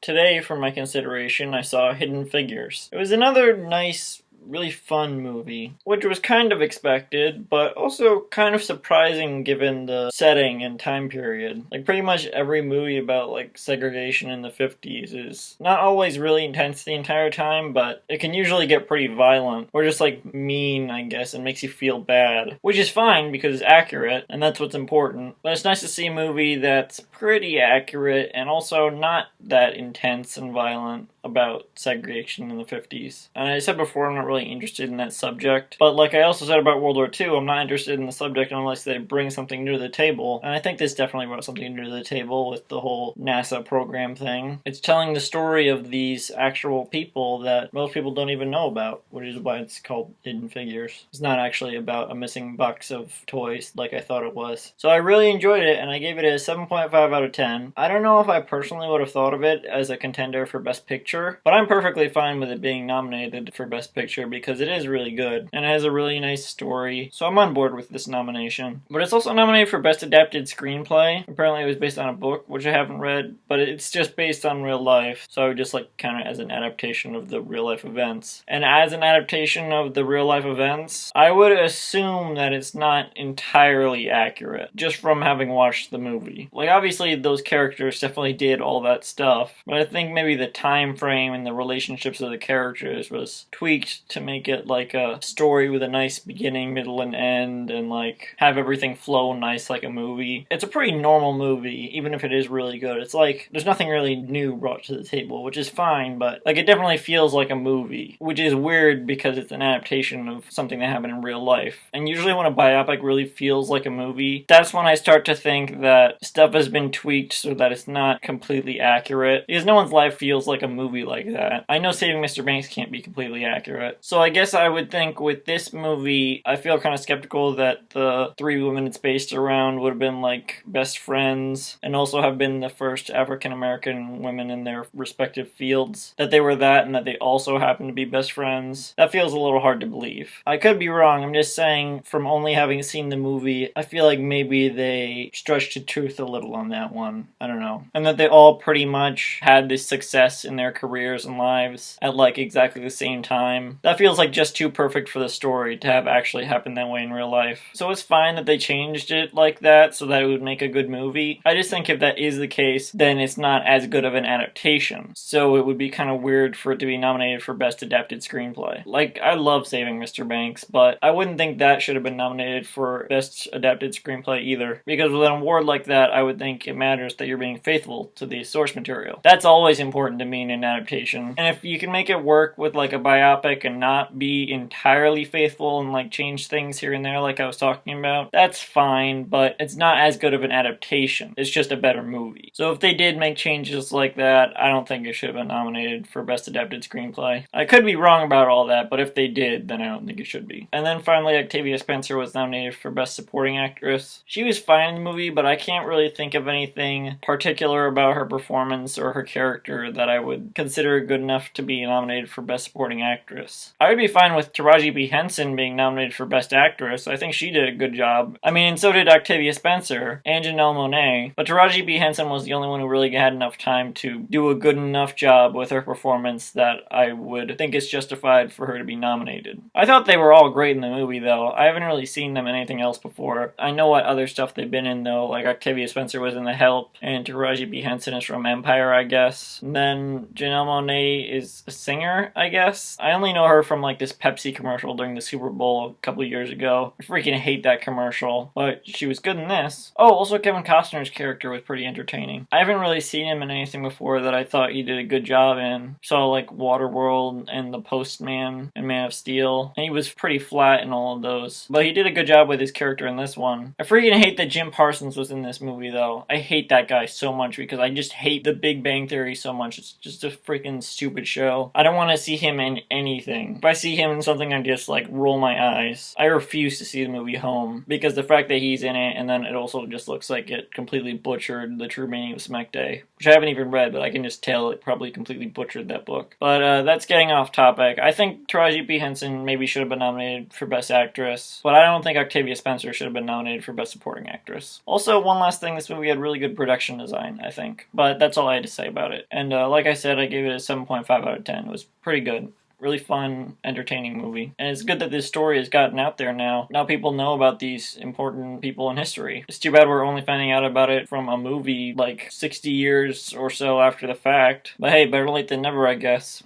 today for my consideration I saw Hidden Figures. It was another nice, really fun movie, which was kind of expected, but also kind of surprising given the setting and time period. Like, pretty much every movie about, like, segregation in the 50s is not always really intense the entire time, but it can usually get pretty violent, or just, like, mean, I guess, and makes you feel bad. Which is fine, because it's accurate, and that's what's important. But it's nice to see a movie that's pretty accurate, and also not that intense and violent about segregation in the 50s. And I said before, I'm not really interested in that subject, but like I also said about World War II, I'm not interested in the subject unless they bring something new to the table, and I think this definitely brought something new to the table with the whole NASA program thing. It's telling the story of these actual people that most people don't even know about, which is why it's called Hidden Figures. It's not actually about a missing box of toys like I thought it was. So I really enjoyed it, and I gave it a 7.5 out of 10. I don't know if I personally would have thought of it as a contender for Best Picture, but I'm perfectly fine with it being nominated for Best Picture because it is really good and it has a really nice story, so I'm on board with this nomination. But it's also nominated for Best Adapted Screenplay. Apparently it was based on a book, which I haven't read, but it's just based on real life, so I would just like count it as an adaptation of the real life events. And as an adaptation of the real life events, I would assume that it's not entirely accurate, just from having watched the movie. Like, obviously those characters definitely did all that stuff, but I think maybe the time frame and the relationships of the characters was tweaked to make it like a story with a nice beginning, middle, and end, and like have everything flow nice like a movie. It's a pretty normal movie, even if it is really good. It's like there's nothing really new brought to the table, which is fine, but like it definitely feels like a movie, which is weird because it's an adaptation of something that happened in real life. And usually when a biopic really feels like a movie, that's when I start to think that stuff has been tweaked so that it's not completely accurate, because no one's life feels like a movie like that. I know Saving Mr. Banks can't be completely accurate. So I guess I would think with this movie, I feel kind of skeptical that the three women it's based around would have been like best friends and also have been the first African American women in their respective fields. That they were that and that they also happen to be best friends. That feels a little hard to believe. I could be wrong. I'm just saying from only having seen the movie, I feel like maybe they stretched the truth a little on that one. I don't know. And that they all pretty much had this success in their careers and lives at like exactly the same time. That feels like just too perfect for the story to have actually happened that way in real life. So it's fine that they changed it like that so that it would make a good movie. I just think if that is the case, then it's not as good of an adaptation. So it would be kind of weird for it to be nominated for Best Adapted Screenplay. Like, I love Saving Mr. Banks, but I wouldn't think that should have been nominated for Best Adapted Screenplay either. Because with an award like that, I would think it matters that you're being faithful to the source material. That's always important to me in an adaptation. And if you can make it work with like a biopic and not be entirely faithful and like change things here and there like I was talking about, that's fine, but it's not as good of an adaptation. It's just a better movie. So if they did make changes like that, I don't think it should have been nominated for Best Adapted Screenplay. I could be wrong about all that, but if they did, then I don't think it should be. And then finally, Octavia Spencer was nominated for Best Supporting Actress. She was fine in the movie, but I can't really think of anything particular about her performance or her character that I would consider good enough to be nominated for Best Supporting Actress. I would be fine with Taraji P. Henson being nominated for Best Actress. I think she did a good job. I mean, and so did Octavia Spencer and Janelle Monáe, but Taraji P. Henson was the only one who really had enough time to do a good enough job with her performance that I would think it's justified for her to be nominated. I thought they were all great in the movie, though. I haven't really seen them in anything else before. I know what other stuff they've been in, though. Like, Octavia Spencer was in The Help, and Taraji P. Henson is from Empire, I guess. And then Janelle Monáe is a singer, I guess. I only know her from, like, this Pepsi commercial during the Super Bowl a couple years ago. I freaking hate that commercial, but she was good in this. Oh, also Kevin Costner's character was pretty entertaining. I haven't really seen him in anything before that I thought he did a good job in. Saw, like, Waterworld and The Postman and Man of Steel, and he was pretty flat in all of those. But he did a good job with his character in this one. I freaking hate that Jim Parsons was in this movie, though. I hate that guy so much because I just hate The Big Bang Theory so much. It's just a freaking stupid show. I don't want to see him in anything. entertaining. If I see him in something, I just like roll my eyes. I refuse to see the movie Home because the fact that he's in it and then it also just looks like it completely butchered the true meaning of Smack Day, which I haven't even read, but I can just tell it probably completely butchered that book. But that's getting off topic. I think Taraji P. Henson maybe should have been nominated for Best Actress, but I don't think Octavia Spencer should have been nominated for Best Supporting Actress. Also, one last thing, this movie had really good production design, I think. But that's all I had to say about it. And like I said, I gave it a 7.5 out of 10. It was pretty good. Really fun, entertaining movie. And it's good that this story has gotten out there now. Now people know about these important people in history. It's too bad we're only finding out about it from a movie like 60 years or so after the fact. But hey, better late than never, I guess.